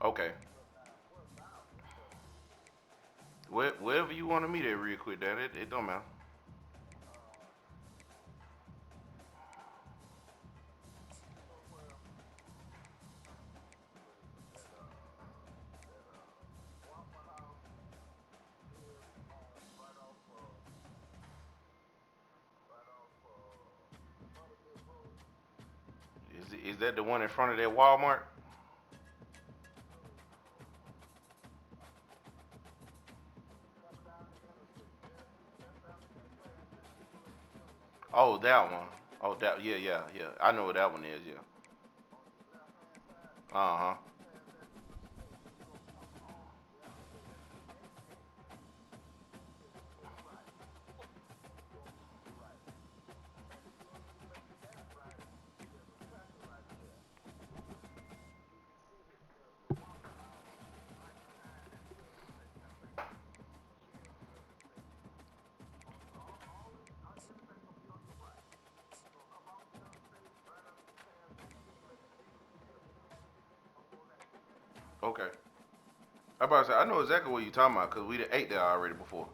Okay. Wherever you want to meet at real quick, that it don't matter. Is that the one in front of that Walmart? Oh, that one. Oh, that yeah. I know what that one is. Yeah. Uh huh. Okay. I about to say I know exactly what you're talking about because we done ate there already before.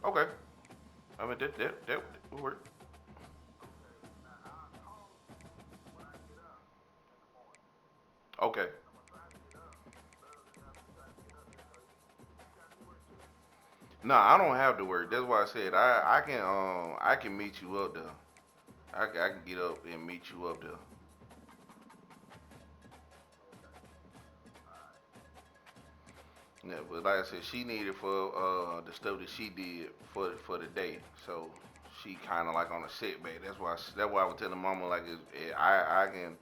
Okay. I mean that would work. Okay. Nah, I don't have to work. That's why I said I can meet you up there. I can get up and meet you up there. Yeah, but like I said, she needed for the stuff that she did for the day. So she kind of like on a setback. That's why I was telling Mama like I can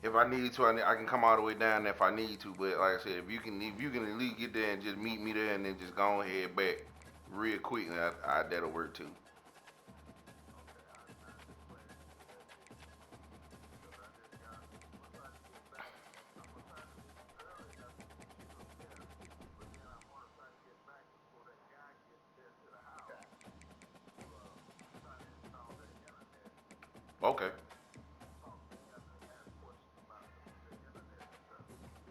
if I need to I can come all the way down there if I need to. But like I said, if you can at least get there and just meet me there and then just go ahead back real quick, that'll work too. Okay.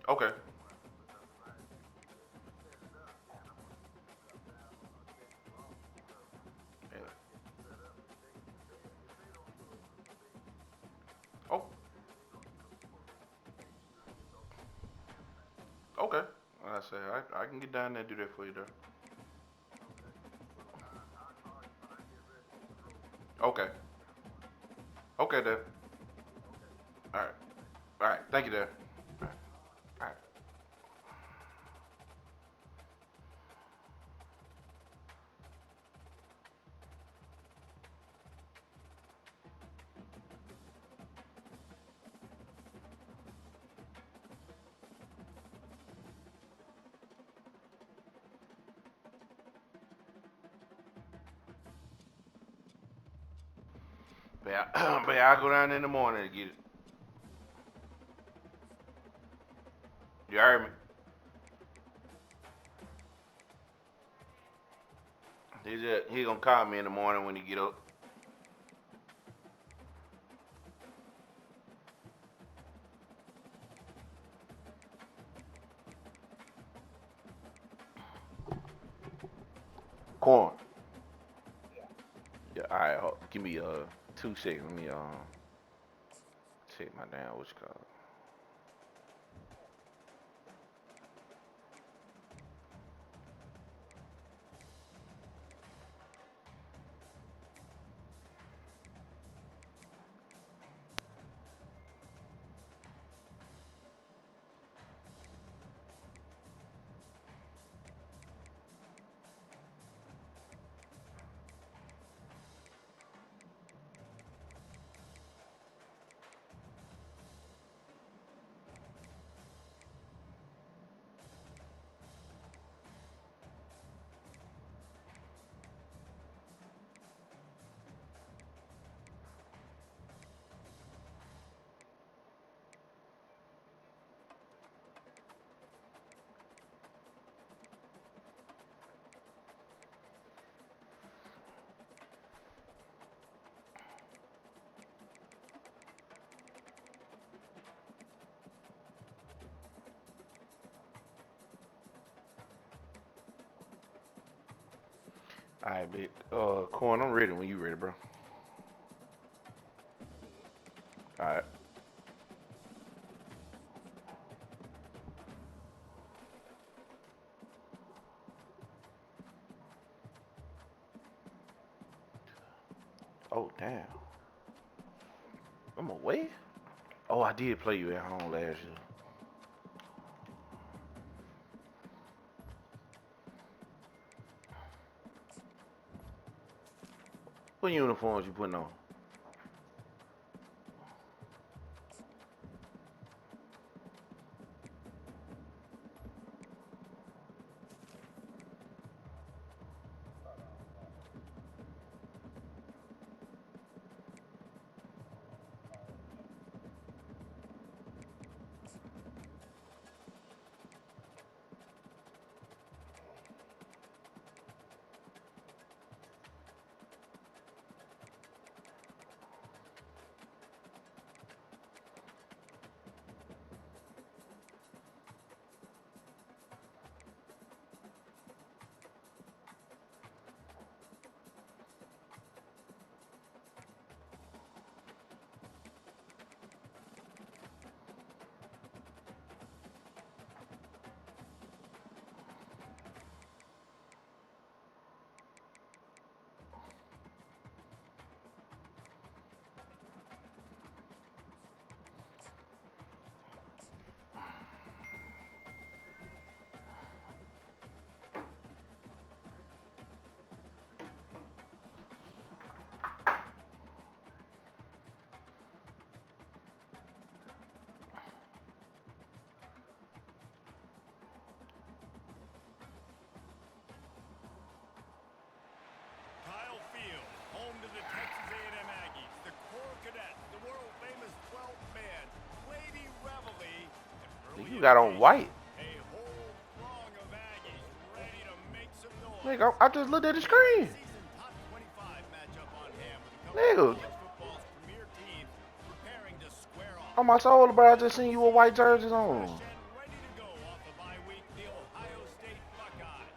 Okay. Yeah. Oh. Okay. Like I said I can get down there and do that for you there. Okay. Okay, there. All right. All right. Thank you, there. All right. But I'll go down in the morning to get it. You heard me? He gonna call me in the morning when he get up. Corn. Yeah. All right. Give me 2 seconds. Let me check my damn what's it called. All right, big. Corn, I'm ready when you ready, bro. All right. Oh, damn. I'm away? Oh, I did play you at home last year. What uniforms you putting on? Kyle Field, home to the Texas A&M Aggies, the Corps Cadets, the world-famous 12th man, Lady Reveille, and early You got on indication, white. a whole throng of Aggies ready to make some noise. Nigga, I just looked at the screen. Season top 25 matchup on hand with a couple of Nigga, college football's premier teams preparing to square off. on my soul, bro, I just seen you with white jerseys Fresh on. and ready to go off a bye week, the Ohio State Buckeyes,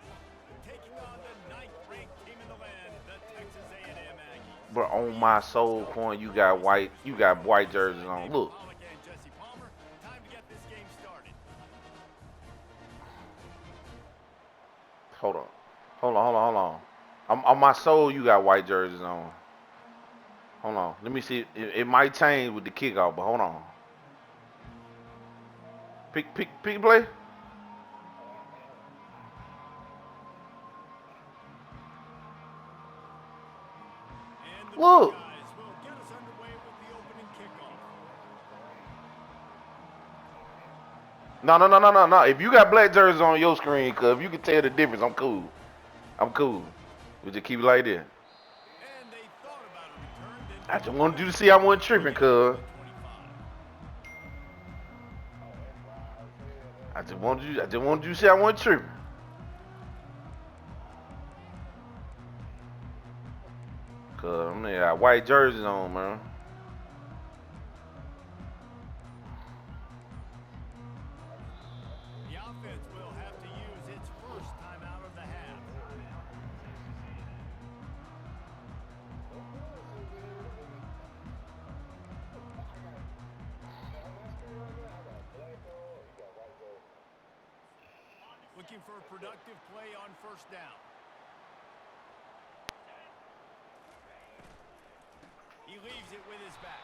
taking on the ninth-ranked team in the land, the Texas A&M Aggies. Bro, on my soul, Corn, you got white jerseys on. Look. Pollock and Jesse Palmer, time to get this game started. Hold on. Hold on. On my soul, you got white jerseys on. Hold on. Let me see. It might change with the kickoff, but hold on. Pick play. And the Look. Buckeyes will get us underway with the opening kickoff. No. If you got black jerseys on your screen, cuz if you can tell the difference, I'm cool. We just keep it like this. And they thought about a return, then I just wanted you to see I wasn't tripping, cuz. I just wanted you to see I wasn't tripping. Cuz I'm got white jerseys on, man. The offense will have to use its first time out of the half. Looking for a productive play on first down. He leaves it with his back.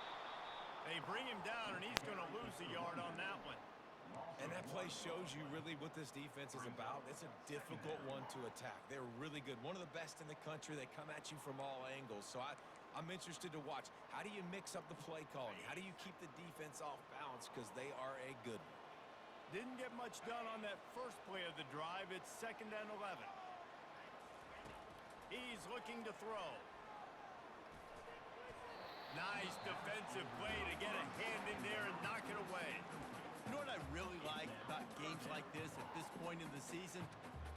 They bring him down, and he's going to lose a yard on that one. And that play shows you really what this defense is about. It's a difficult one to attack. They're really good. One of the best in the country. They come at you from all angles. So I'm interested to watch. How do you mix up the play calling? How do you keep the defense off balance? Because they are a good one. Didn't get much done on that first play of the drive. It's 2nd and 11. He's looking to throw. Nice defensive play to get a hand in there and knock it away. You know what I really like about games like this at this point in the season?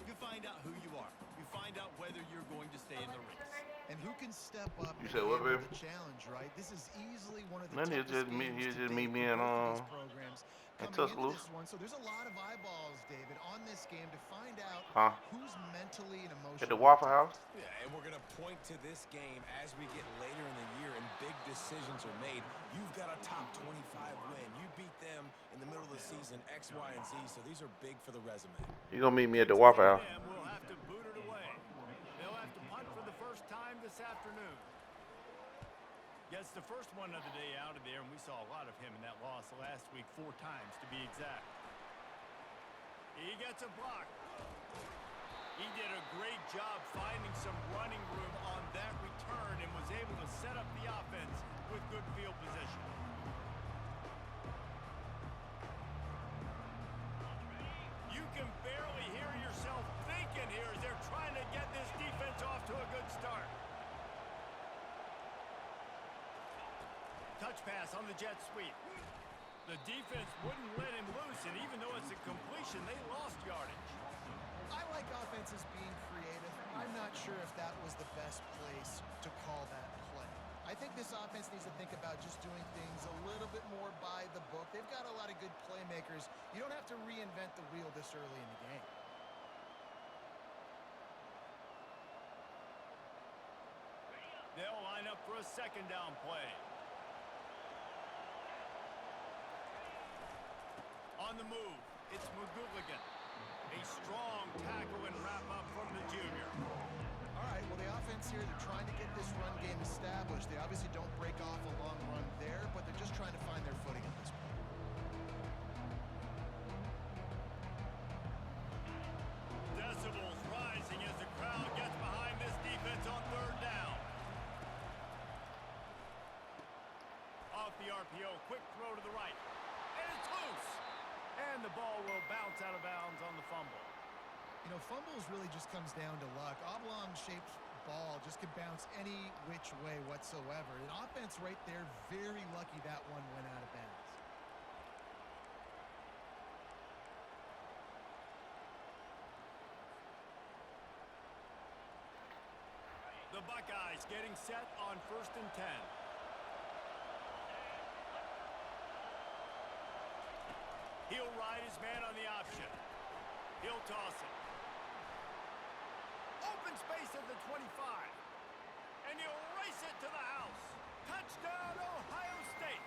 You find out who you are. You find out whether you're going to stay in the race. And who can step up You and said what, handle baby? the challenge, right? This is easily one of the Nothing. toughest games He to just date meet me for in both of these programs in coming into Tuscaloosa. this one. So there's a lot of eyeballs, David, on this game to find out Huh? who's mentally and At the emotionally Waffle tough. House? Yeah, and we're going to point to this game as we get later in the year and big decisions are made. You've got a top 25 win. You beat them in the middle of the season, X, Y, and Z, so these are big for the resume. You gonna meet me at the Waffle House? A&M will have to boot it away. They'll have to punt for the first time this afternoon. Gets the first one of the day out of there, and we saw a lot of him in that loss last week, 4 times to be exact. He gets a block. He did a great job finding some running room on that return and was able to set up the offense with good field position. You can barely hear yourself thinking here as they're trying to get this defense off to a good start. Touch pass on the jet sweep. The defense wouldn't let him loose, and even though it's a completion, they lost yardage. I like offenses being creative. I'm not sure if that was the best place to call that play. I think this offense needs to think about just doing things a little bit more by the book. They've got a lot of good playmakers. You don't have to reinvent the wheel this early in the game. They'll line up for a second down play. On the move, it's McGooligan. A strong tackle and wrap-up from the junior. All right, well, the offense here, they're trying to get this run game established. They obviously don't break off a long run there, but they're just trying to find their footing at this point. Decibels rising as the crowd gets behind this defense on third down. Off the RPO, quick throw to the right. And it's loose. And the ball will bounce out of bounds on the fumble. You know, fumbles really just comes down to luck. Oblong-shaped ball just can bounce any which way whatsoever. An offense right there, very lucky that one went out of bounds. The Buckeyes getting set on 1st and 10. He'll ride his man on the option. He'll toss it. Open space at the 25. And he'll race it to the house. Touchdown, Ohio State.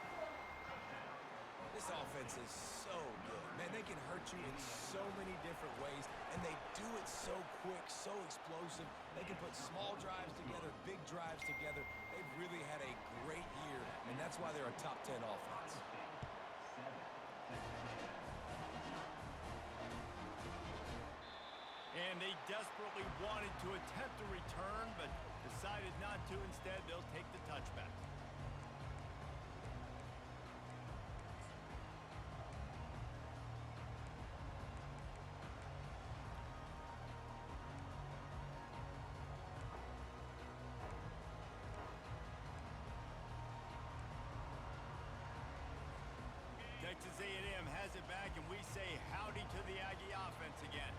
This offense is so good. Man, they can hurt you in so many different ways, and they do it so quick, so explosive. They can put small drives together, big drives together. They've really had a great year, and that's why they're a top 10 offense. And they desperately wanted to attempt a return, but decided not to. Instead, they'll take the touchback. Texas A&M has it back, and we say howdy to the Aggie offense again.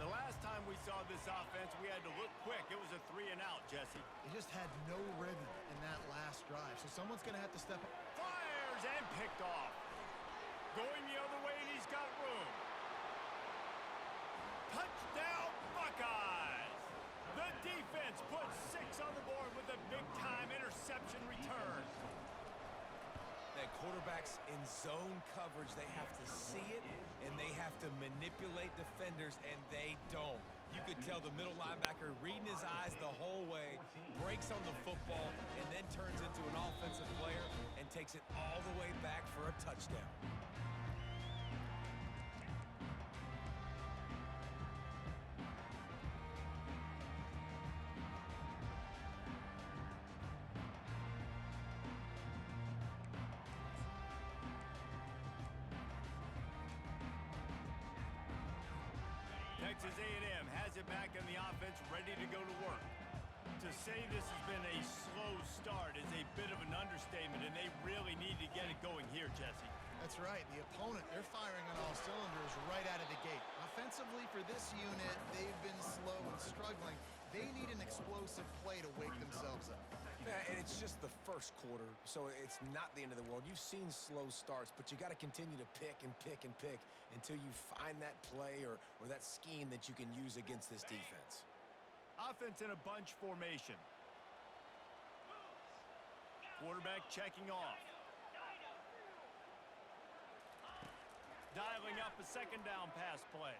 The last time we saw this offense, we had to look quick. It was a 3-and-out, Jesse. They just had no rhythm in that last drive, so someone's going to have to step up. Fires and picked off. Going the other way, and he's got room. Touchdown, Buckeyes! The defense puts 6 on the board with a big-time interception return. That quarterbacks in zone coverage, they have to see it, and they have to manipulate defenders, and they don't. You could tell the middle linebacker reading his eyes the whole way, breaks on the football, and then turns into an offensive player and takes it all the way back for a touchdown. Texas A&M has it back in the offense, ready to go to work. To say this has been a slow start is a bit of an understatement, and they really need to get it going here, Jesse. That's right. The opponent, they're firing on all cylinders right out of the gate. Offensively, for this unit, they've been slow and struggling. They need an explosive play to wake themselves it's just the first quarter, so it's not the end of the world. You've seen slow starts, but you got to continue to pick and pick and pick until you find that play or that scheme that you can use against this defense. Offense in a bunch formation. Quarterback checking off. Dialing up a second down pass play.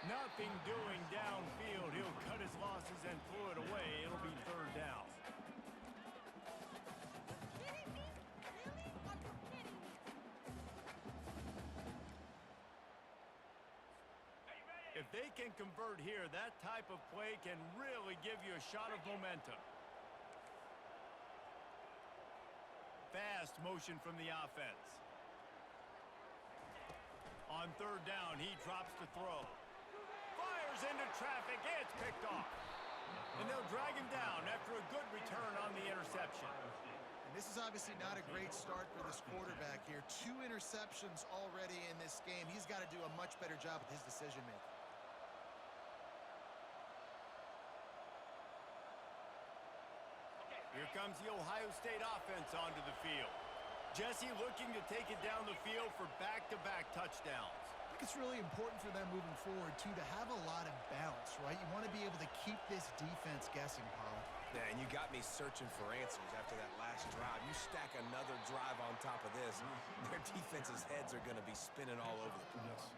Nothing doing downfield. He'll cut his losses and throw it away. It'll be third down. If they can convert here, that type of play can really give you a shot of momentum. Fast motion from the offense. On third down, he drops to throw. Fires into traffic. It's picked off. And they'll drag him down after a good return on the interception. And this is obviously not a great start for this quarterback here. 2 interceptions already in this game. He's got to do a much better job with his decision-making. Here comes the Ohio State offense onto the field. Jesse looking to take it down the field for back-to-back touchdowns. I think it's really important for them moving forward, too, to have a lot of bounce, right? You want to be able to keep this defense guessing, Pollard. Yeah, and you got me searching for answers after that last drive. You stack another drive on top of this, their defense's heads are going to be spinning all over the place.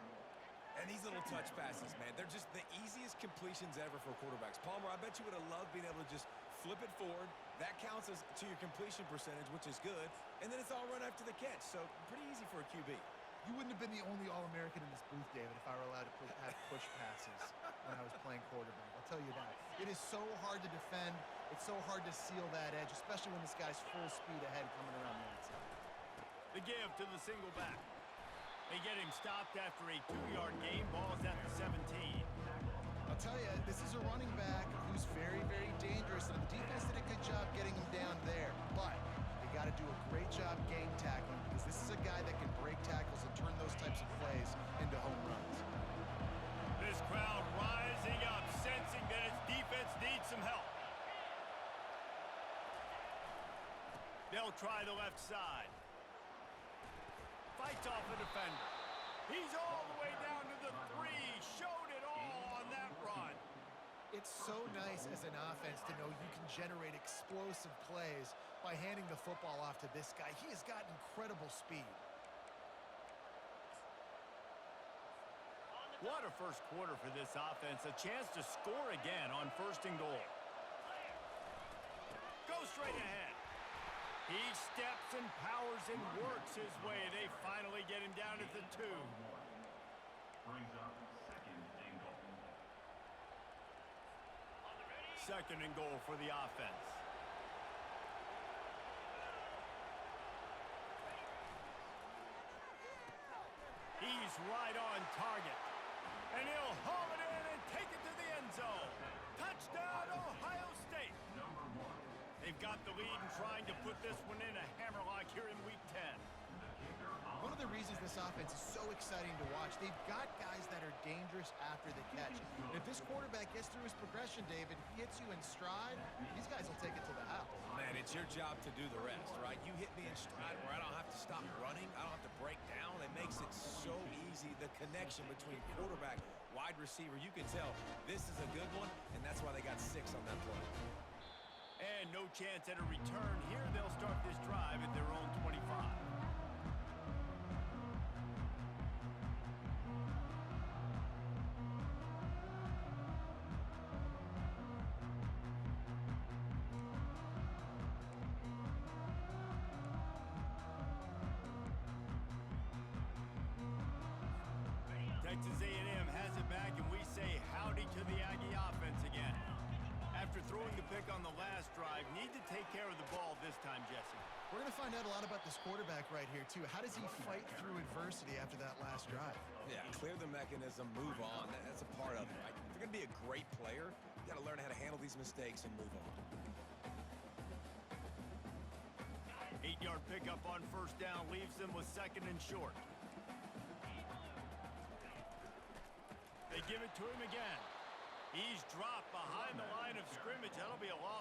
And these little touch passes, man, they're just the easiest completions ever for quarterbacks. Palmer, I bet you would have loved being able to just flip it forward. That counts as to your completion percentage, which is good. And then it's all run after the catch, so pretty easy for a QB. You wouldn't have been the only All-American in this booth, David, if I were allowed to have push passes when I was playing quarterback. I'll tell you that. It is so hard to defend. It's so hard to seal that edge, especially when this guy's full speed ahead coming around the outside. The give to the single back. They get him stopped after a 2-yard gain. Ball's at the 17. I'll tell you, this is a running back who's very, very dangerous, and the defense did a good job getting him down there. But they got to do a great job game tackling, because this is a guy that can break tackles and turn those types of plays into home runs. This crowd rising up, sensing that its defense needs some help. They'll try the left side. Fights off the defender. He's all the way down to the 3. Showed it all on that run. It's so nice as an offense to know you can generate explosive plays by handing the football off to this guy. He has got incredible speed. What a first quarter for this offense. A chance to score again on 1st and goal. Go straight ahead. He steps and powers and works his way. They finally get him down at the 2. Brings up 2nd and goal. 2nd and goal for the offense. He's right on target. And he'll haul it in and take it to the end zone. Touchdown, Ohio State. They've got the lead and trying to put this one in a hammerlock here in Week 10. One of the reasons this offense is so exciting to watch, they've got guys that are dangerous after the catch. And if this quarterback gets through his progression, David, hits you in stride, these guys will take it to the house. Man, it's your job to do the rest, right? You hit me in stride where I don't have to stop running. I don't have to break down. It makes it so easy. The connection between quarterback, wide receiver, you can tell this is a good one, and that's why they got 6 on that play. And no chance at a return here. They'll start this drive at their own 25. Texas A&M has it back, and we say howdy to the Aggie offense again. After throwing the pick on the last drive, need to take care of the ball this time, Jesse. We're going to find out a lot about this quarterback right here, too. How does he fight through adversity after that last drive? Yeah, clear the mechanism, move on. That's a part of it, right? If you're going to be a great player, you got to learn how to handle these mistakes and move on. 8-yard pickup on 1st down leaves them with 2nd and short. They give it to him again. He's dropped behind the line of scrimmage. That'll be a loss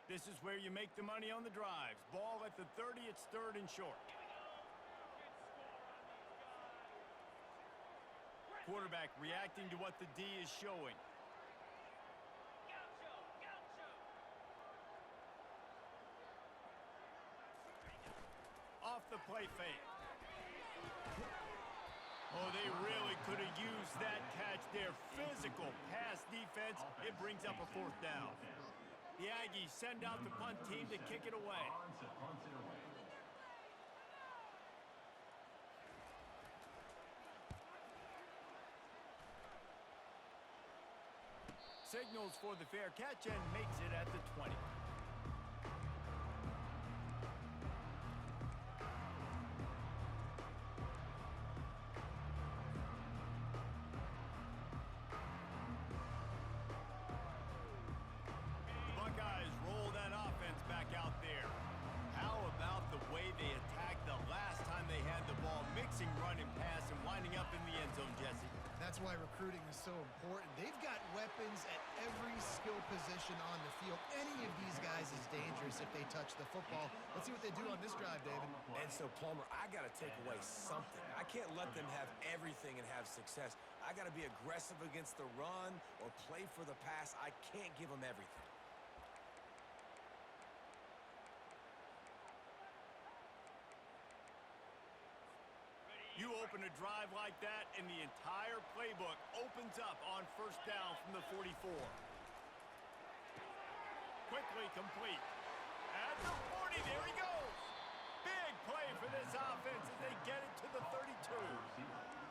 This is where you make the money on the drives. Ball at the 30, it's 3rd and short. Quarterback reacting to what the D is showing. Off the play fake. Oh, they really could have used that catch there. Physical pass defense. It brings up a 4th down. The Aggies send out the punt team to kick it away. Signals for the fair catch and makes it at the 20. The Buckeyes roll that offense back out there. How about the way they attacked the last time they had the ball, mixing run and pass and winding up in the end zone, Jesse? That's why recruiting is so important. They've got weapons at every skill position on the field. Any of these guys is dangerous if they touch the football. Let's see what they do on this drive, David. And so, Plummer, I got to take away something. I can't let them have everything and have success. I got to be aggressive against the run or play for the pass. I can't give them everything. You open a drive like that, and the entire playbook opens up on 1st down from the 44. Quickly complete. At the 40, there he goes. Big play for this offense as they get it to the 32.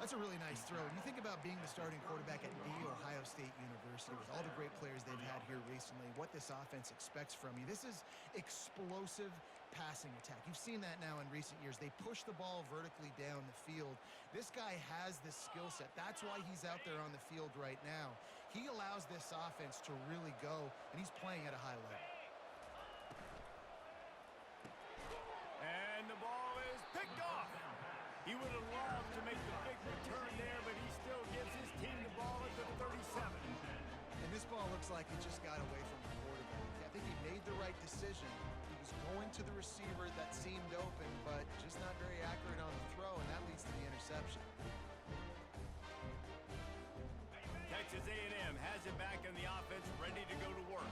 That's a really nice throw. You think about being the starting quarterback at The Ohio State University with all the great players they've had here recently, what this offense expects from you. This is explosive passing attack. You've seen that now in recent years. They push the ball vertically down the field. This guy has this skill set. That's why he's out there on the field right now. He allows this offense to really go, and he's playing at a high level. And the ball is picked off. He would have loved to make the big return there, but he still gives his team the ball at the 37. And this ball looks like it just got away from the quarterback. I think he made the right decision. He was going to the receiver that seemed open, but just not very accurate on the throw, and that leads to the interception. Texas A&M has it back in the offense, ready to go to work.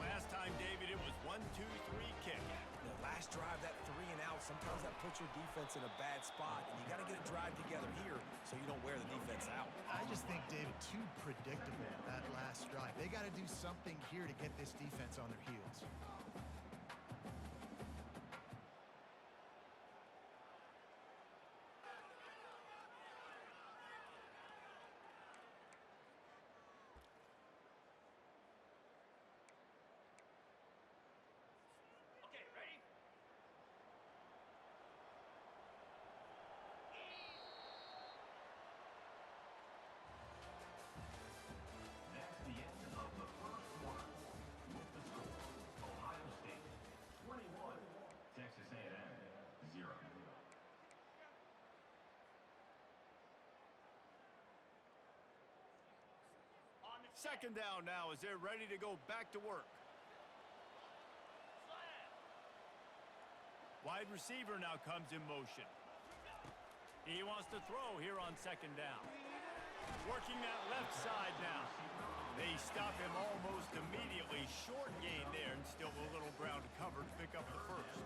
Last time, David, it was 1-2-3 kick. The last drive, that 3 and out, sometimes that puts your defense in a bad spot, and you got to get a drive together here so you don't wear the defense out. I just think, David, too predictable, that last drive. They got to do something here to get this defense on their heels. That's the end of the first quarter. With the score, Ohio State 21, Texas A&M 0. Second down now as they're ready to go back to work. Wide receiver now comes in motion. He wants to throw here on 2nd down. Working that left side now. They stop him almost immediately. Short gain there and still a little ground to cover to pick up the 1st.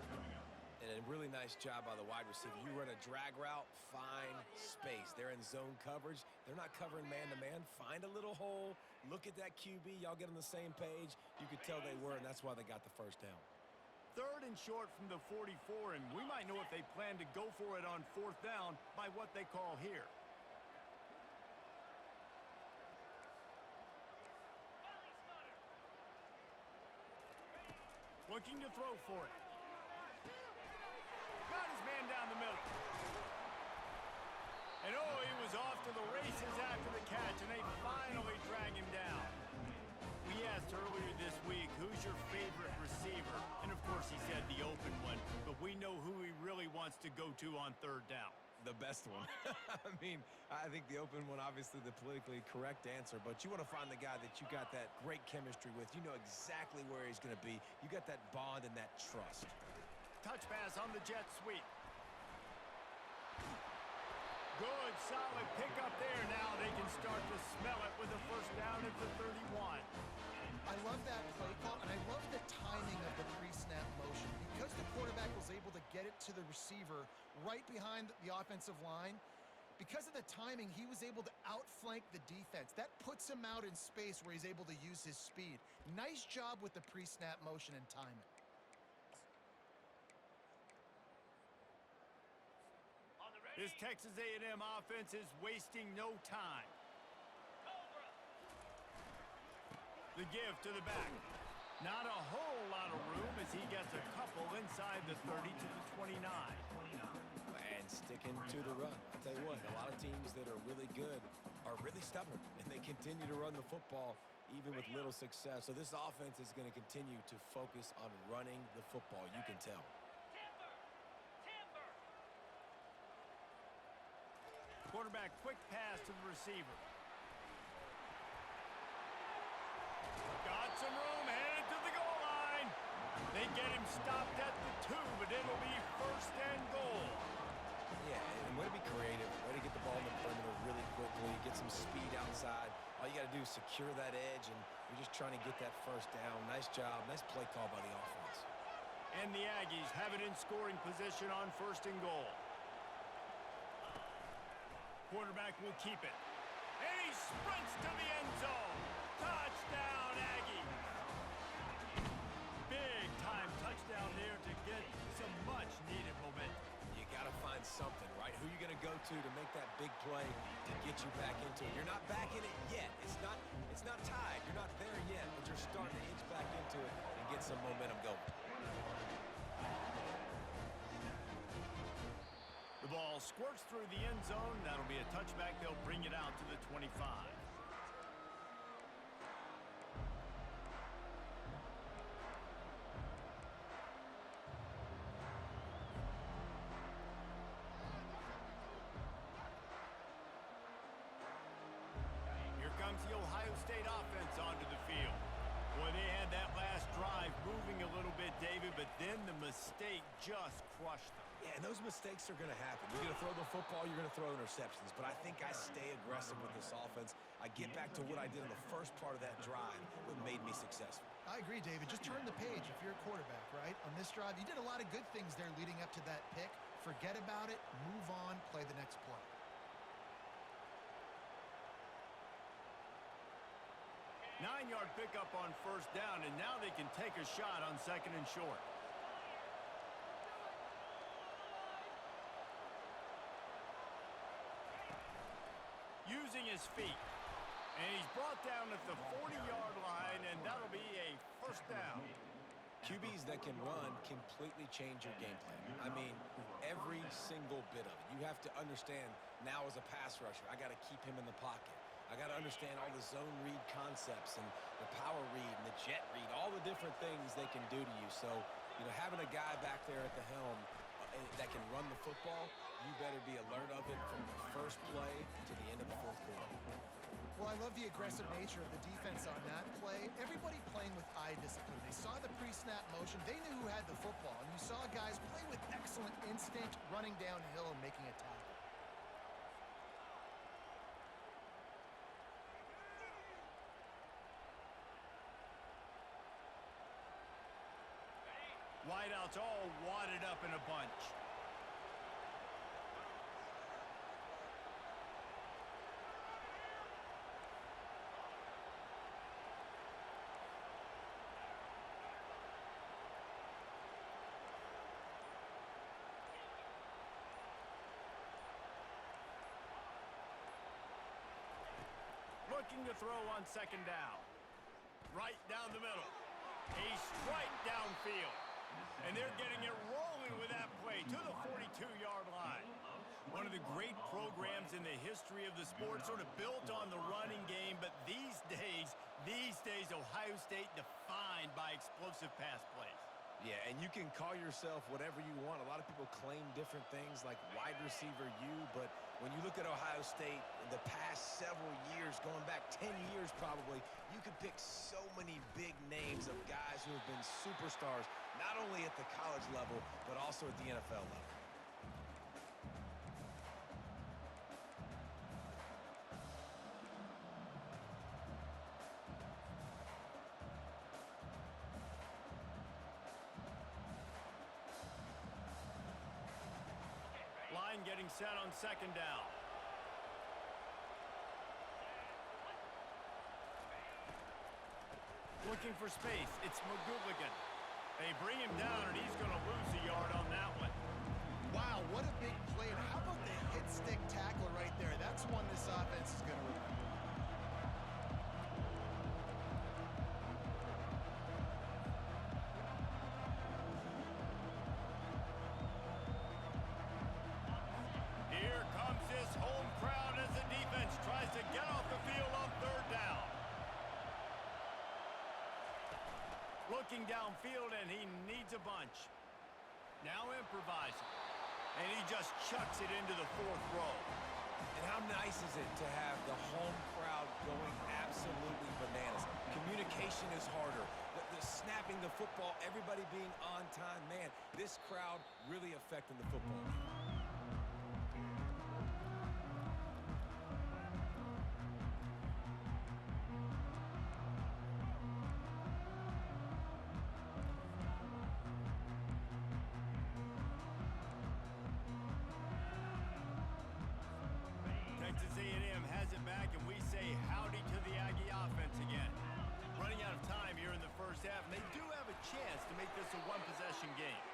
And a really nice job by the wide receiver. You run a drag route, find space. They're in zone coverage. They're not covering man-to-man. Find a little hole. Look at that QB. Y'all get on the same page. You could tell they were, and that's why they got the 1st down. 3rd and short from the 44, and we might know if they plan to go for it on 4th down by what they call here. Looking to throw for it. Got his man down the middle. And oh, he was off to the races after the catch, and they finally drag him down. We asked earlier this week, who's your favorite receiver? And of course he said the open one, but we know who he really wants to go to on 3rd down. The best one. I mean, I think the open one, obviously the politically correct answer, but you want to find the guy that you got that great chemistry with. You know exactly where he's going to be. You got that bond and that trust. Touch pass on the jet sweep. Good, solid pickup there. Now they can start to smell it with a first down at the 31. I love that play call, and I love the timing of the pre-snap motion. Because the quarterback was able to get it to the receiver right behind the offensive line, because of the timing, he was able to outflank the defense. That puts him out in space where he's able to use his speed. Nice job with the pre-snap motion and timing. This Texas A&M offense is wasting no time. The give to the back. Not a whole lot of room as he gets a couple inside the 30 to the 29. And sticking to the run. I'll tell you what, a lot of teams that are really good are really stubborn, and they continue to run the football even with little success. So this offense is going to continue to focus on running the football, you can tell. Quarterback quick pass to the receiver. Got some room, headed to the goal line. They get him stopped at the 2, but it'll be first and goal. Yeah, and way to be creative, way to get the ball in the perimeter really quickly, get some speed outside. All you got to do is secure that edge, and you're just trying to get that first down. Nice job, nice play call by the offense. And the Aggies have it in scoring position on first and goal. Quarterback will keep it. And he sprints to the end zone. Touchdown, Aggie. Big time touchdown there to get some much needed momentum. You got to find something, right? Who you going to go to make that big play to get you back into it? You're not back in it yet. It's not tied. You're not there yet, but you're starting to inch back into it and get some momentum going. The ball squirts through the end zone. That'll be a touchback. They'll bring it out to the 25. Here comes the Ohio State offense onto the field. Boy, they had that last drive moving a little bit, David, but then the mistake just crushed them. Yeah, and those mistakes are going to happen. You're going to throw the football, you're going to throw interceptions. But I think I stay aggressive with this offense. I get back to what I did in the first part of that drive that made me successful. I agree, David. Just turn the page if you're a quarterback, right? On this drive, you did a lot of good things there leading up to that pick. Forget about it, move on, play the next play. Nine-yard pickup on first down, and now they can take a shot on second and short. Using his feet. And he's brought down at the 40-yard line, and that'll be a first down. QBs that can run completely change your game plan. I mean, every single bit of it. You have to understand now as a pass rusher, I got to keep him in the pocket. I got to understand all the zone read concepts and the power read and the jet read, all the different things they can do to you. So, having a guy back there at the helm that can run the football, you better be alert of it from the first play to the end of the fourth quarter. Well, I love the aggressive nature of the defense on that play. Everybody playing with eye discipline. They saw the pre-snap motion. They knew who had the football. And you saw guys play with excellent instinct, running downhill and making a tackle. Wideouts all wadded up in a bunch. Looking to throw on second down. Right down the middle. A strike downfield. And they're getting it rolling with that play to the 42-yard line. One of the great programs in the history of the sport, sort of built on the running game, but these days, Ohio State defined by explosive pass plays. Yeah, and you can call yourself whatever you want. A lot of people claim different things like wide receiver U, but when you look at Ohio State in the past several years, going back 10 years probably, you could pick so many big names of guys who have been superstars, not only at the college level, but also at the NFL level. Line getting set on second down. Looking for space. It's McGooligan. They bring him down, and he's going to lose a yard on that one. Wow, what a big play. And how about the hit stick tackle right there? That's one this offense is going to remember. Here comes this home crowd as the defense tries to get off the field on third down. Looking downfield, and he needs a bunch. Now improvising. And he just chucks it into the fourth row. And how nice is it to have the home crowd going absolutely bananas? Communication is harder. The snapping the football, everybody being on time. Man, this crowd really affecting the football game. Texas A&M has it back, and we say howdy to the Aggie offense again. Running out of time here in the first half, and they do have a chance to make this a one-possession game.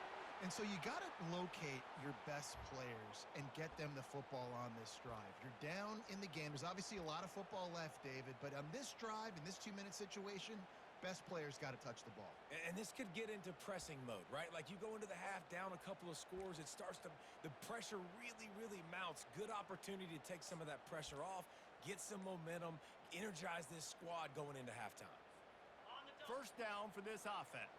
And so you got to locate your best players and get them the football on this drive. You're down in the game. There's obviously a lot of football left, David, but on this drive, in this 2-minute situation, best players got to touch the ball. And this could get into pressing mode, right? Like you go into the half down a couple of scores, it starts to, the pressure really, really mounts. Good opportunity to take some of that pressure off, get some momentum, energize this squad going into halftime. First down for this offense.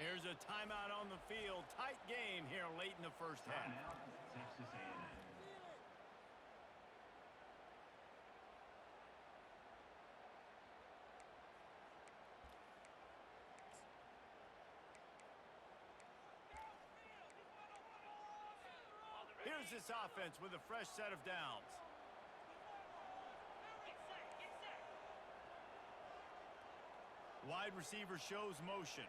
Here's a timeout on the field. Tight game here late in the first half. Timeout, Texas A&M. Here's this offense with a fresh set of downs. Wide receiver shows motion.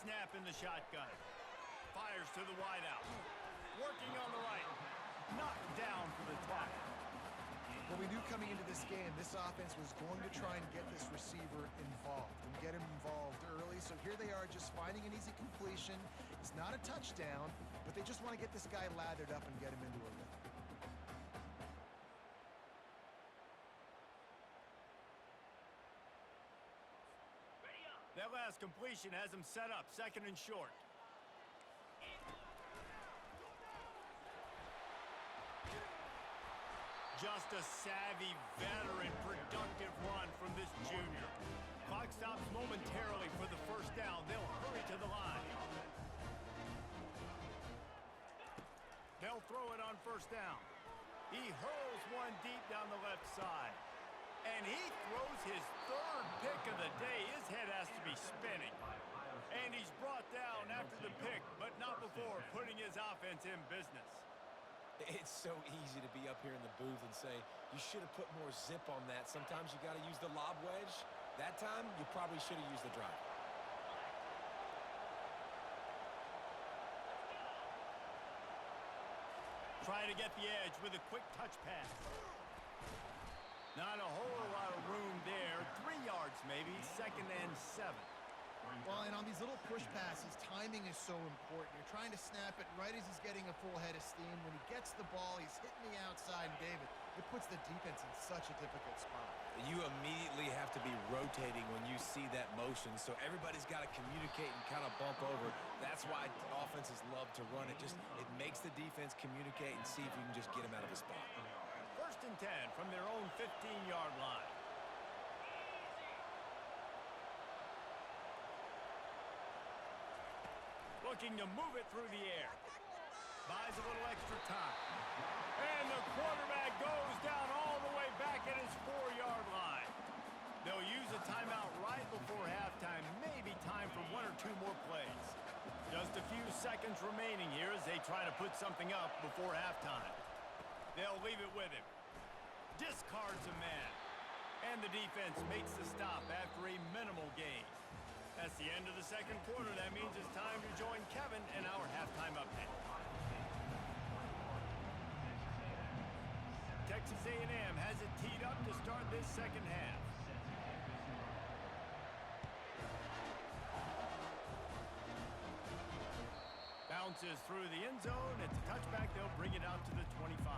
Snap in the shotgun. Fires to the wideout. Working on the right. Knocked down for the tackle. Well, we knew coming into this game, this offense was going to try and get this receiver involved and get him involved early. So here they are just finding an easy completion. It's not a touchdown, but they just want to get this guy lathered up and get him into a rhythm. That last completion has him set up, second and short. Just a savvy, veteran, productive run from this junior. Clock stops momentarily for the first down. They'll hurry to the line. They'll throw it on first down. He hurls one deep down the left side. And he throws his third pick of the day. His head has to be spinning. And he's brought down after the pick, but not before putting his offense in business. It's so easy to be up here in the booth and say, you should have put more zip on that. Sometimes you got to use the lob wedge. That time, you probably should have used the drive. Try to get the edge with a quick touch pass. Not a whole lot of room there. 3 yards maybe, second and 7. Well, and on these little push passes, timing is so important. You're trying to snap it right as he's getting a full head of steam. When he gets the ball, he's hitting the outside, and David, it puts the defense in such a difficult spot. You immediately have to be rotating when you see that motion, so everybody's got to communicate and kind of bump over. That's why offenses love to run it. It makes the defense communicate and see if you can just get him out of his spot. First and 10 from their own 15-yard line. looking to move it through the air. Buys a little extra time. And the quarterback goes down all the way back at his 4-yard line. They'll use a timeout right before halftime. Maybe time for 1 or 2 more plays. Just a few seconds remaining here as they try to put something up before halftime. They'll leave it with him. Discards a man. And the defense makes the stop after a minimal gain. That's the end of the second quarter. That means it's time to join Kevin in our halftime update. Texas A&M has it teed up to start this second half. Bounces through the end zone. It's a touchback. They'll bring it out to the 25.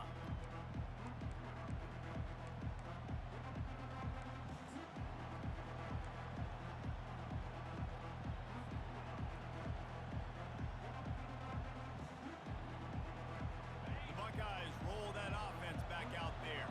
The Buckeyes roll that offense back out there.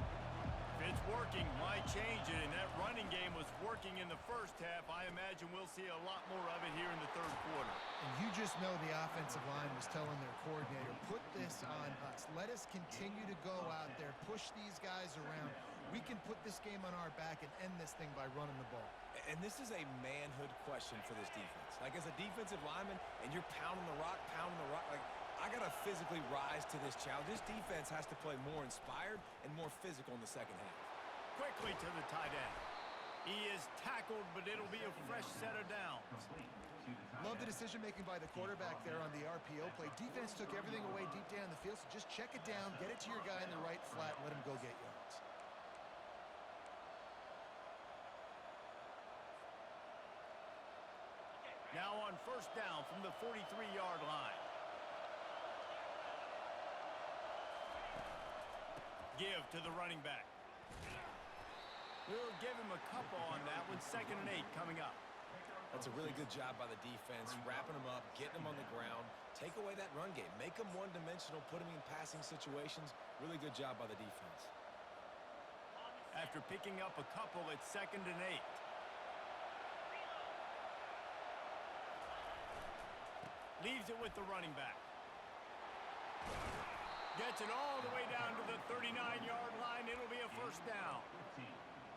If it's working, why change it? And that running game was working in the first half. I imagine we'll see a lot more of it here in the third quarter. And you just know the offensive line was telling their coordinator, put this on us. Let us continue to go out there, push these guys around. We can put this game on our back and end this thing by running the ball. And this is a manhood question for this defense. Like, as a defensive lineman, and you're pounding the rock, like, I got to physically rise to this challenge. This defense has to play more inspired and more physical in the second half. Quickly to the tight end. He is tackled, but it'll be a fresh set of downs. Love the decision-making by the quarterback there on the RPO play. Defense took everything away deep down the field, so just check it down, get it to your guy in the right flat, and let him go get yards. Now on first down from the 43-yard line. Give to the running back. We'll give him a couple on that one. 2nd and 8 coming up. That's a really good job by the defense, wrapping them up, getting them on the ground. Take away that run game. Make them one-dimensional, put them in passing situations. Really good job by the defense. After picking up a couple, it's 2nd and 8. Leaves it with the running back. Gets it all the way down to the 39-yard line. It'll be a first down.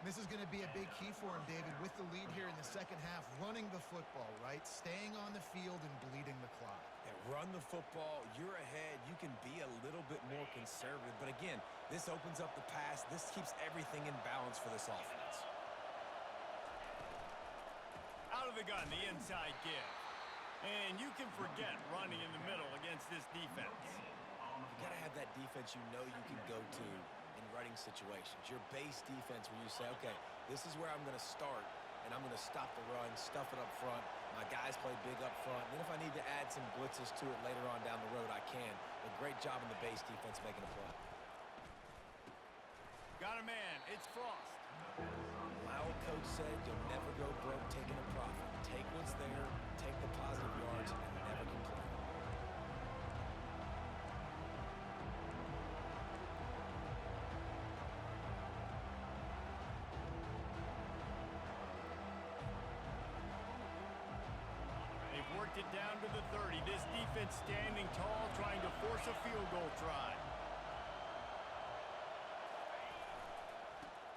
This is going to be a big key for him, David, with the lead here in the second half, running the football, right? Staying on the field and bleeding the clock. Yeah, run the football. You're ahead. You can be a little bit more conservative. But again, this opens up the pass. This keeps everything in balance for this offense. Out of the gun, the inside give. And you can forget running in the middle against this defense. You got to have that defense you know you can go to in running situations. Your base defense where you say, okay, this is where I'm going to start, and I'm going to stop the run, stuff it up front. My guys play big up front. Then if I need to add some blitzes to it later on down the road, I can. But great job in the base defense making a play. Got a man. It's Frost. My old coach said you'll never go broke taking a profit. Take what's there, take the positive yards, and never complain. They've worked it down to the 30. This defense standing tall, trying to force a field goal try.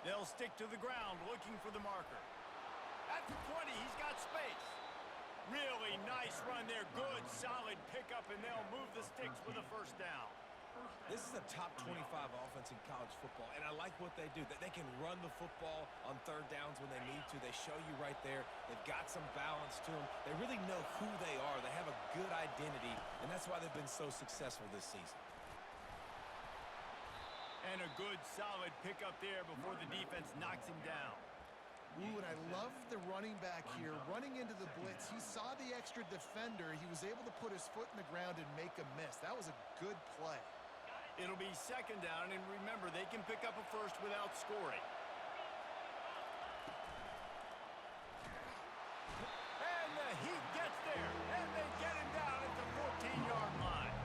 They'll stick to the ground, looking for the marker. At the 20, he's got space. Really nice run there. Good, solid pickup, and they'll move the sticks with a first down. This is a top 25 offense in college football, and I like what they do. That they can run the football on third downs when they need to. They show you right there. They've got some balance to them. They really know who they are. They have a good identity, and that's why they've been so successful this season. And a good, solid pickup there before the defense knocks him down. Ooh, and I love the running back here. Running into the blitz, he saw the extra defender. He was able to put his foot in the ground and make a miss. That was a good play. It'll be second down, and remember, they can pick up a first without scoring. And the Heat gets there, and they get him down at the 14-yard line.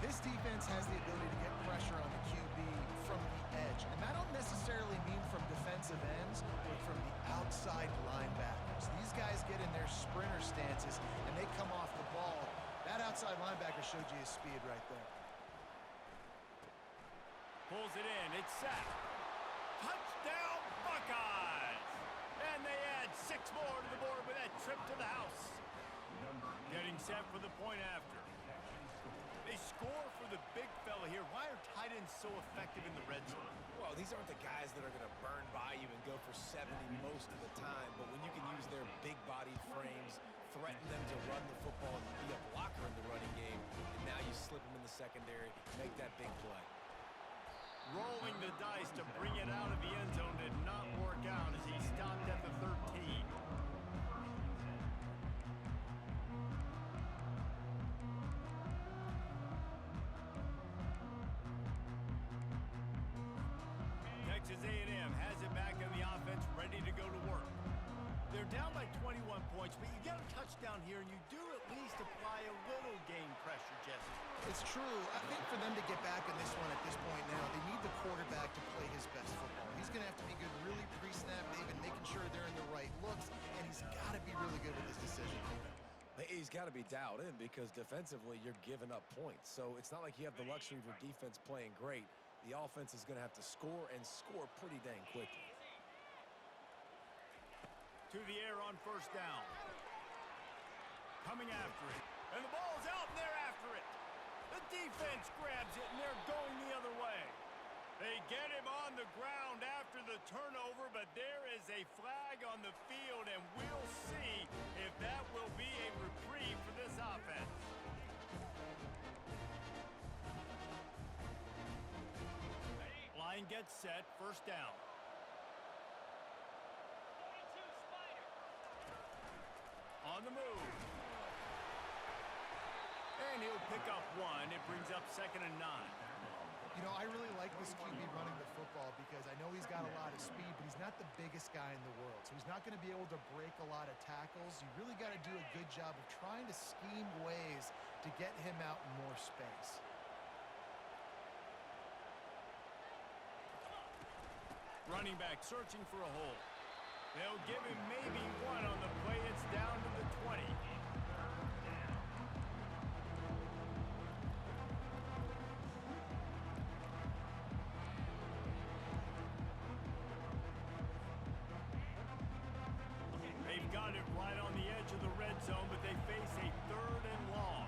This defense has the ability to get pressure on the QB from the edge. And that don't necessarily mean from defensive ends, but from the outside linebackers. These guys get in their sprinter stances, and they come off the ball That outside linebacker showed you his speed right there. Pulls it in. It's set. Touchdown, Buckeyes! And they add 6 more to the board with that trip to the house. Getting set for the point after. They score for the big fella here. Why are tight ends so effective in the red zone? Well, these aren't the guys that are going to burn by you and go for 70 most of the time, but when you can use their big-bodied frames, threaten them to run the football and be a blocker in the running game, and now you slip them in the secondary, make that big play. Rolling the dice to bring it out of the end zone did not work out as he stopped at the 13. Texas A&M has it back in the offense, ready to go to work. They're down by 21 points, but you get a touchdown here, and you do at least apply a little game pressure, Jesse. It's true. I think for them to get back in this one at this point now, they need the quarterback to play his best football. He's going to have to be good really pre-snap, David, making sure they're in the right looks, and he's got to be really good with his decision. He's got to be dialed in because defensively you're giving up points. So it's not like you have the luxury of your defense playing great. The offense is going to have to score and score pretty dang quickly. To the air on first down. Coming after it. And the ball's out and they're after it. The defense grabs it and they're going the other way. They get him on the ground after the turnover, but there is a flag on the field, and we'll see if that will be a reprieve for this offense. Line gets set, first down. On the move. And he'll pick up 1. It brings up 2nd and 9. You know, I really like this QB running the football because I know he's got a lot of speed, but he's not the biggest guy in the world. So he's not going to be able to break a lot of tackles. You really got to do a good job of trying to scheme ways to get him out in more space. Running back searching for a hole. They'll give him maybe 1 on the play. It's down to the 20. They've got it right on the edge of the red zone, but they face a 3rd and long.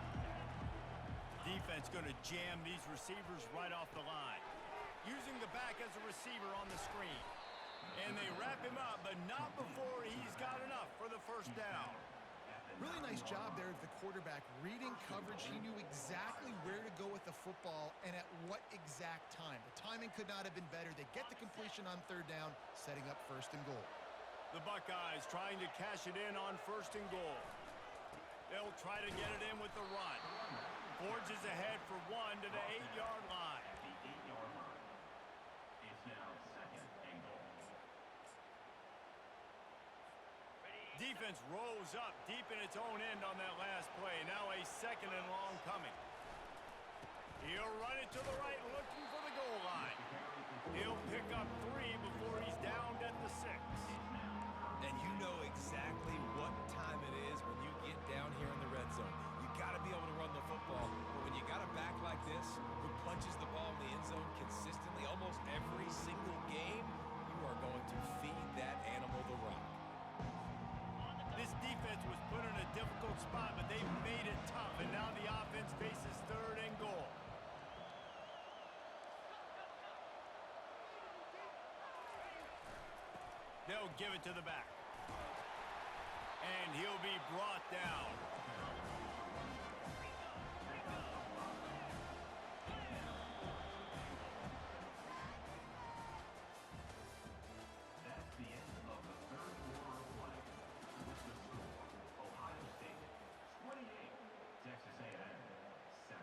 Defense going to jam these receivers right off the line. Using the back as a receiver on the screen. And they wrap him up, but not before he's got enough for the first down. Really nice job there of the quarterback. Reading coverage, he knew exactly where to go with the football and at what exact time. The timing could not have been better. They get the completion on 3rd down, setting up 1st and goal. The Buckeyes trying to cash it in on 1st and goal. They'll try to get it in with the run. Forges ahead for 1 to the 8-yard line. At the 8-yard line. It's now 2nd and goal. Defense rose up deep in its own end on that last play. Now a 2nd and long coming. He'll run it to the right, looking for the goal line. He'll pick up 3 before he's downed at the 6. And you know exactly what time it is when you get down here in the red zone. You got to be able to run the football. But when you got a back like this who punches the ball in the end zone consistently almost every single game, you are going to feed that animal the rock. This defense was put in a difficult spot, but they made it tough, and now the offense faces 3rd and goal. They'll give it to the back. And he'll be brought down. That's the end of the 3rd quarter of play. With the score, Ohio State 28, Texas A&M 7.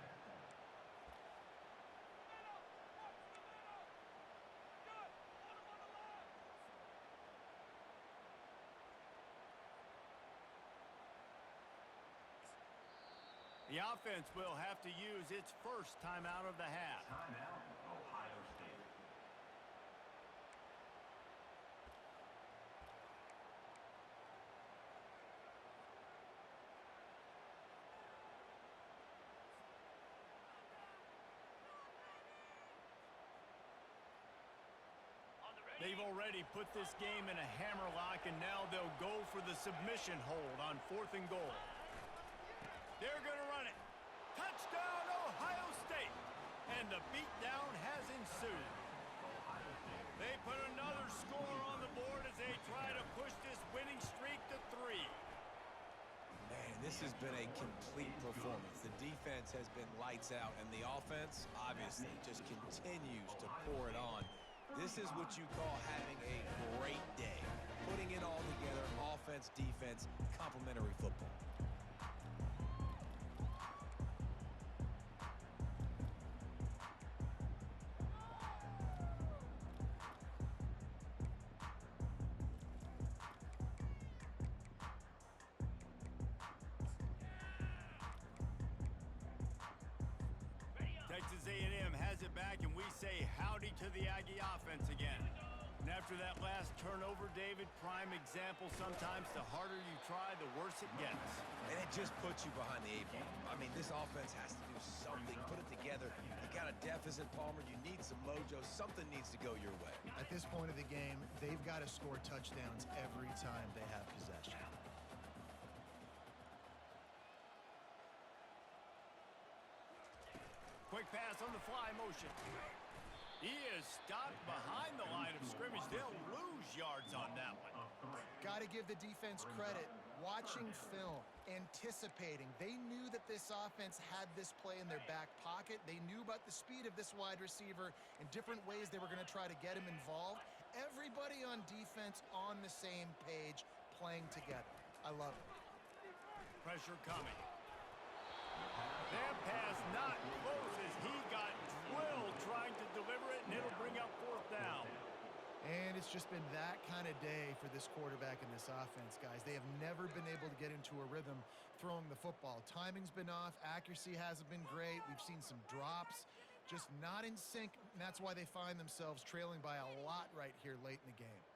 The offense will have to use its first timeout of the half. Timeout, Ohio State. They've already put this game in a hammerlock, and now they'll go for the submission hold on 4th and goal. They're going to run it. Touchdown, Ohio State! And the beatdown has ensued. They put another score on the board as they try to push this winning streak to 3. Man, this has been a complete performance. The defense has been lights out, and the offense, obviously, just continues to pour it on. This is what you call having a great day. Putting it all together, offense, defense, complementary football. Texas A&M has it back, and we say howdy to the Aggie offense again. And after that last turnover, David, prime example, sometimes the harder you try, the worse it gets. And it just puts you behind the 8 ball. I mean, this offense has to do something, put it together. You got a deficit, Palmer. You need some mojo. Something needs to go your way. At this point of the game, they've got to score touchdowns every time they have possession. Quick pass on the fly motion. He is stopped behind the line of scrimmage. They'll lose yards on that one. Got to give the defense credit. Watching film, anticipating. They knew that this offense had this play in their back pocket. They knew about the speed of this wide receiver and different ways they were going to try to get him involved. Everybody on defense on the same page, playing together. I love it. Pressure coming. That pass not close as he got drilled trying to deliver it, and it'll bring up 4th down. And it's just been that kind of day for this quarterback and this offense, guys. They have never been able to get into a rhythm throwing the football. Timing's been off. Accuracy hasn't been great. We've seen some drops, just not in sync, and that's why they find themselves trailing by a lot right here late in the game.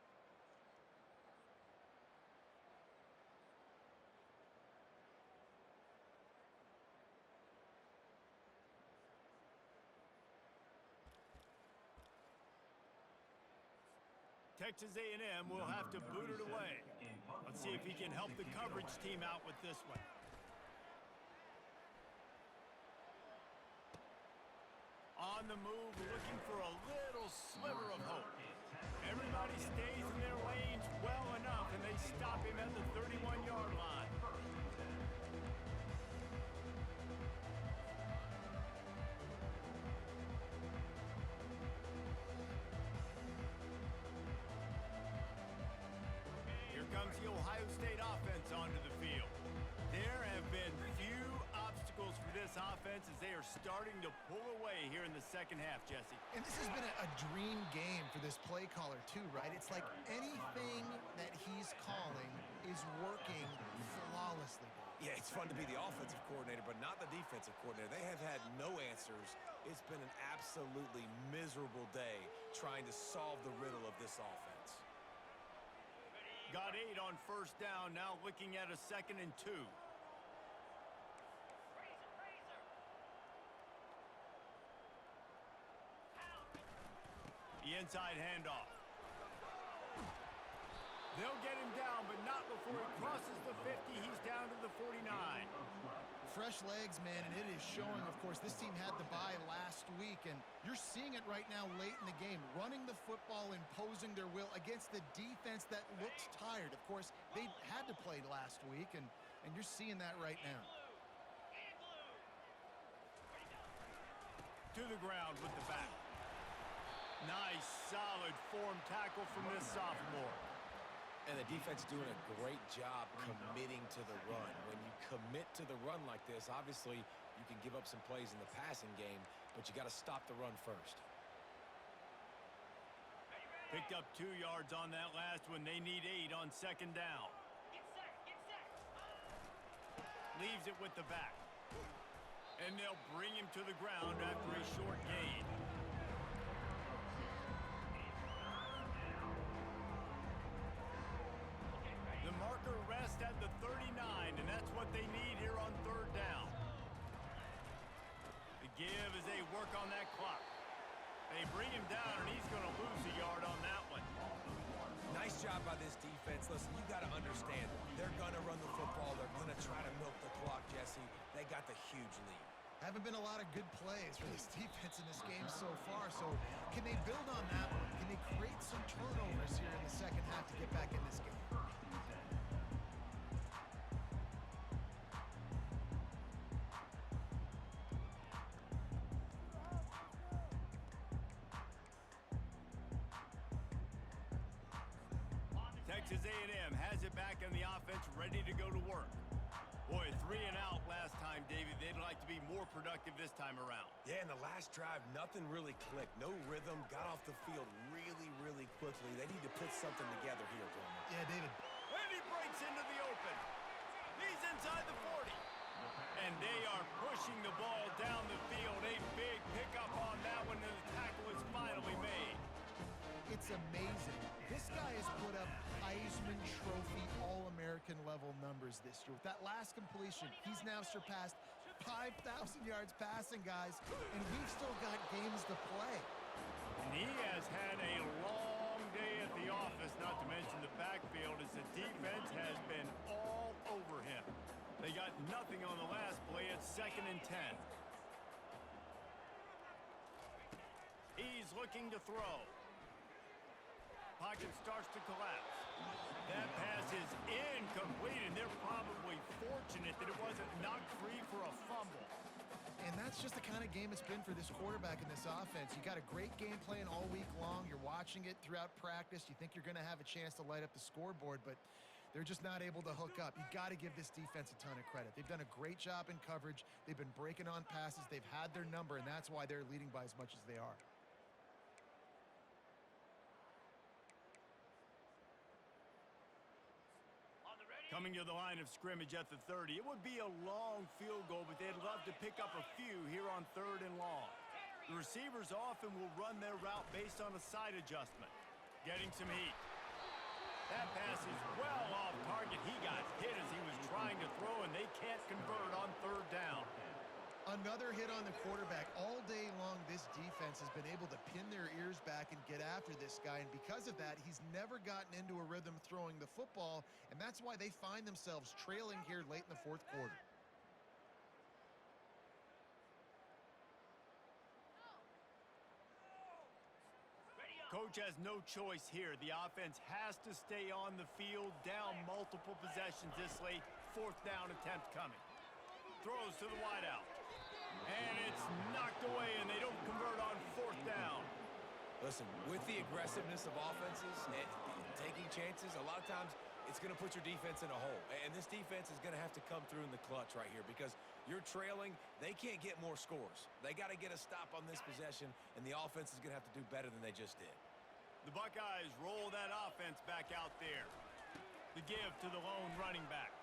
Texas A&M will have to boot it away. Let's see if he can help the coverage team out with this one. On the move, looking for a little sliver of hope. Everybody stays in their lanes well enough, and they stop him at the 31-yard line. Comes the Ohio State offense onto the field. There have been few obstacles for this offense as they are starting to pull away here in the second half, Jesse. And this has been a dream game for this play caller too, right? It's like anything that he's calling is working flawlessly. Yeah, it's fun to be the offensive coordinator, but not the defensive coordinator. They have had no answers. It's been an absolutely miserable day trying to solve the riddle of this offense. Got 8 on 1st down, now looking at a 2nd and 2. The inside handoff. They'll get him down, but not before he crosses the 50. He's down to the 49. Fresh legs, man, and it is showing, of course. This team had the bye last week, and you're seeing it right now late in the game. Running the football, imposing their will against the defense that looks tired. Of course, they had to play last week, and you're seeing that right now. To the ground with the back. Nice, solid form tackle from this sophomore. And the defense doing a great job committing to the run. When you commit to the run like this, obviously you can give up some plays in the passing game, but you got to stop the run first. Picked up 2 yards on that last one. They need 8 on 2nd down. Leaves it with the back. And they'll bring him to the ground after a short gain. The marker rests at the 39, and that's what they need here on 3rd down. The give as they work on that clock. They bring him down, and he's going to lose a yard on that one. Nice job by this defense. Listen, you got to understand, they're going to run the football. They're going to try to milk the clock, Jesse. They got the huge lead. Haven't been a lot of good plays for this defense in this game so far, so can they build on that one? Can they create some turnovers here in the second half to get back in this game? Texas A&M has it back in the offense, ready to go to work. Boy, 3 and out last time, David. They'd like to be more productive this time around. Yeah, in the last drive, nothing really clicked. No rhythm, got off the field really quickly. They need to put something together here, Bowman. Yeah, David. And he breaks into the open. He's inside the 40. And they are pushing the ball down the field. A big pickup on that one, and the tackle is finally made. It's amazing. This guy has put up Heisman Trophy All-American level numbers this year. With that last completion, he's now surpassed 5,000 yards passing, guys, and we've still got games to play. And he has had a long day at the office, not to mention the backfield, as the defense has been all over him. They got nothing on the last play. It's 2nd and 10. He's looking to throw. Pocket starts to collapse. That pass is incomplete, and they're probably fortunate that it wasn't knocked free for a fumble. And that's just the kind of game it's been for this quarterback in this offense. You got a great game plan all week long. You're watching it throughout practice. You think you're going to have a chance to light up the scoreboard, but they're just not able to hook up. You got to give this defense a ton of credit. They've done a great job in coverage. They've been breaking on passes. They've had their number, and that's why they're leading by as much as they are. Coming to the line of scrimmage at the 30. It would be a long field goal, but they'd love to pick up a few here on 3rd and long. The receivers often will run their route based on a side adjustment. Getting some heat. That pass is well off target. He got hit as he was trying to throw, and they can't convert on 3rd down. Another hit on the quarterback. All day long, this defense has been able to pin their ears back and get after this guy, and because of that, he's never gotten into a rhythm throwing the football, and that's why they find themselves trailing here late in the 4th quarter. Coach has no choice here. The offense has to stay on the field, down multiple possessions this late. 4th down attempt coming. Throws to the wideout. And it's knocked away, and they don't convert on 4th down. Listen, with the aggressiveness of offenses and taking chances, a lot of times it's going to put your defense in a hole. And this defense is going to have to come through in the clutch right here because you're trailing. They can't get more scores. They got to get a stop on this possession, and the offense is going to have to do better than they just did. The Buckeyes roll that offense back out there. The give to the lone running back.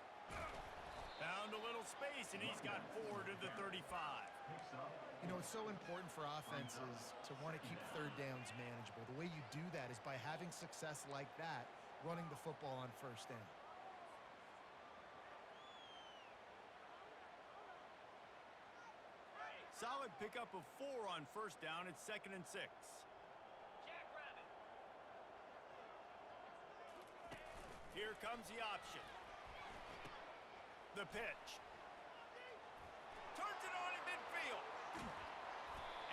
Found a little space, and he's got 4 to the 35. You know, it's so important for offenses to want to keep 3rd downs manageable. The way you do that is by having success like that, running the football on 1st down. Solid pickup of 4 on 1st down. It's 2nd and 6. Here comes the option. The pitch. Turns it on in midfield.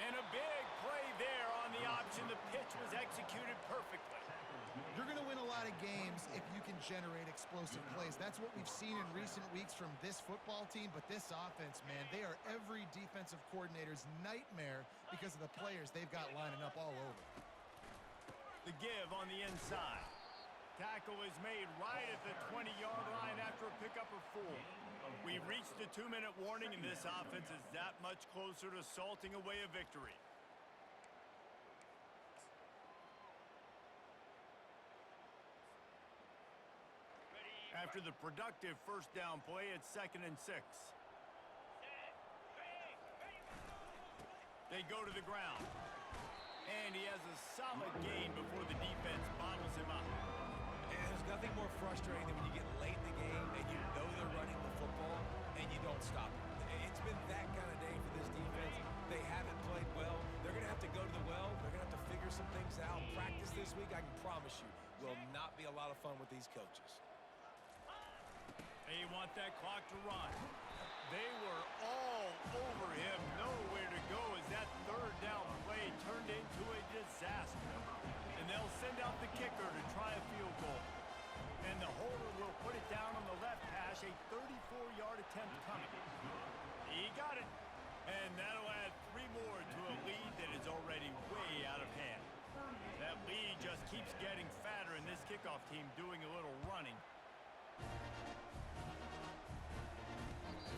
And a big play there on the option. The pitch was executed perfectly. You're going to win a lot of games if you can generate explosive plays. That's what we've seen in recent weeks from this football team, but this offense, man, they are every defensive coordinator's nightmare because of the players they've got lining up all over. The give on the inside. Tackle is made right at the 20-yard line after a pickup of 4. We've reached the 2-minute warning, and this offense is that much closer to salting away a victory. After the productive 1st down play, it's 2nd and 6. They go to the ground. And he has a solid gain before the defense bottles him up. And there's nothing more frustrating than when you get late in the game and you know they're running the football and you don't stop it. It's been that kind of day for this defense. They haven't played well. They're going to have to go to the well. They're going to have to figure some things out. Practice this week, I can promise you, will not be lot of fun with these coaches. They want that clock to run. They were all over him, nowhere to go as that third down play turned into a disaster. And they'll send out the kicker to try a field goal. And the holder will put it down on the left hash, a 34-yard attempt coming. He got it. And that'll add 3 more to a lead that is already way out of hand. That lead just keeps getting fatter, and this kickoff team doing a little running.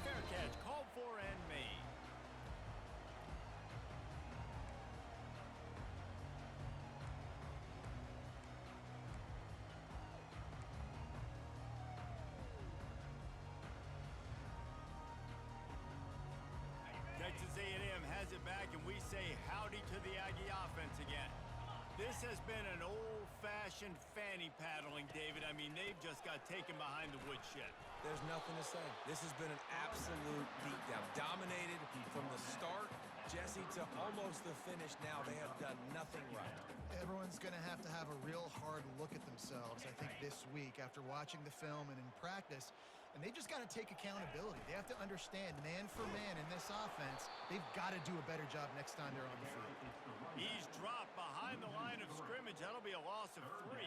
Fair catch called for and made. Texas A&M has it back, and we say howdy to the Aggie offense again. This has been an old-fashioned fanny paddling, David. I mean, they've just got taken behind the woodshed. There's nothing to say. This has been an absolute beatdown. Dominated from the start, Jesse, to almost the finish now. They have done nothing right. Everyone's going to have a real hard look at themselves, I think, this week after watching the film and in practice. And they just got to take accountability. They have to understand, man for man in this offense, they've got to do a better job next time they're on the field. He's dropped behind the line of scrimmage. That'll be a loss of 3.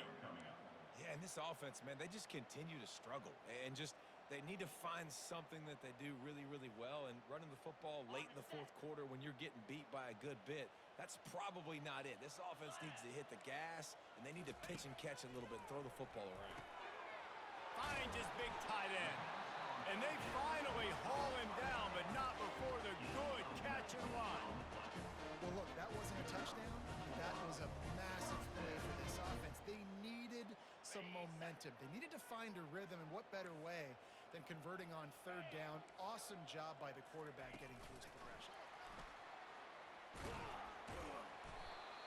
Yeah, and this offense, man, they just continue to struggle. And just, they need to find something that they do really, really well. And running the football late in the fourth quarter when you're getting beat by a good bit, that's probably not it. This offense needs to hit the gas, and they need to pitch and catch a little bit and throw the football around. Finds his big tight end. And they finally haul him down, but not before the good catch and run. Well, look, that wasn't a touchdown. That was a massive play for this offense. They needed some momentum. They needed to find a rhythm, and what better way than converting on third down. Awesome job by the quarterback getting through his progression.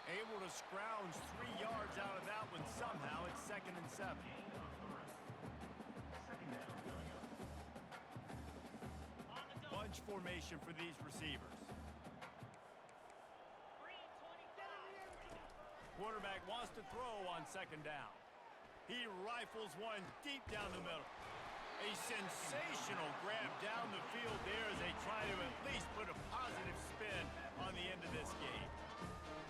Able to scrounge 3 yards out of that one somehow. It's 2nd and 7. Bunch formation for these receivers. Quarterback wants to throw on 2nd down. He rifles one deep down the middle. A sensational grab down the field there as they try to at least put a positive spin on the end of this game.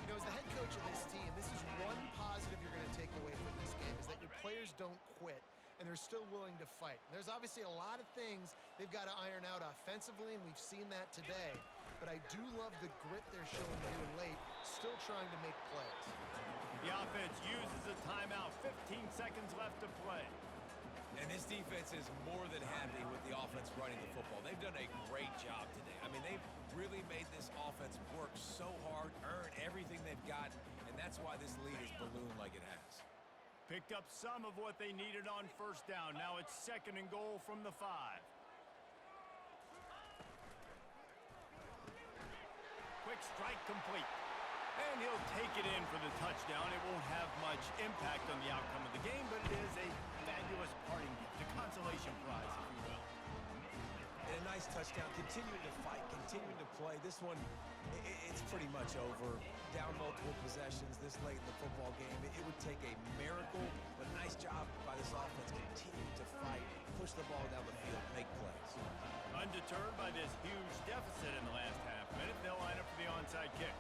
You know, as the head coach of this team, this is one positive you're going to take away from this game, is that your players don't quit, and they're still willing to fight. There's obviously a lot of things they've got to iron out offensively, and we've seen that today. But I do love the grit they're showing here late, still trying to make plays. The offense uses a timeout, 15 seconds left to play. And this defense is more than happy with the offense running the football. They've done a great job today. I mean, they've really made this offense work so hard, earn everything they've got, and that's why this lead is ballooned like it has. Picked up some of what they needed on 1st down. Now it's 2nd and goal from the 5. Quick strike complete. And he'll take it in for the touchdown. It won't have much impact on the outcome of the game, but it is a fabulous parting gift, a consolation prize, if you will. And a nice touchdown, continuing to fight, continuing to play. This one, it's pretty much over. Down multiple possessions this late in the football game. It would take a miracle, but nice job by this offense continuing to fight, push the ball down the field, make plays. Undeterred by this huge deficit in the last half minute, they'll line up for the onside kick.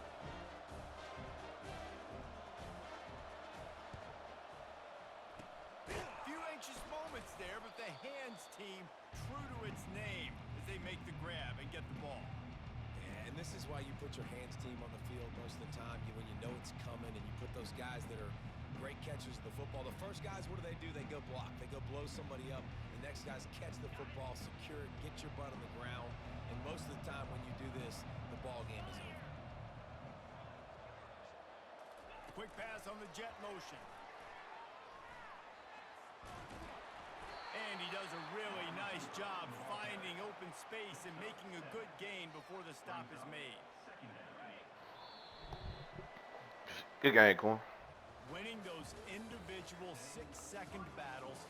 Few anxious moments there, but the hands team true to its name as they make the grab and get the ball. And this is why you put your hands team on the field most of the time. When you know it's coming, and you put those guys that are great catchers of the football. The first guys, what do? They go block. They go blow somebody up. The next guys catch the football, secure it, get your butt on the ground. And most of the time when you do this, the ball game is over. Quick pass on the jet motion. And he does a really nice job finding open space and making a good gain before the stop is made. Good game, Corn. Winning those individual 6-second battles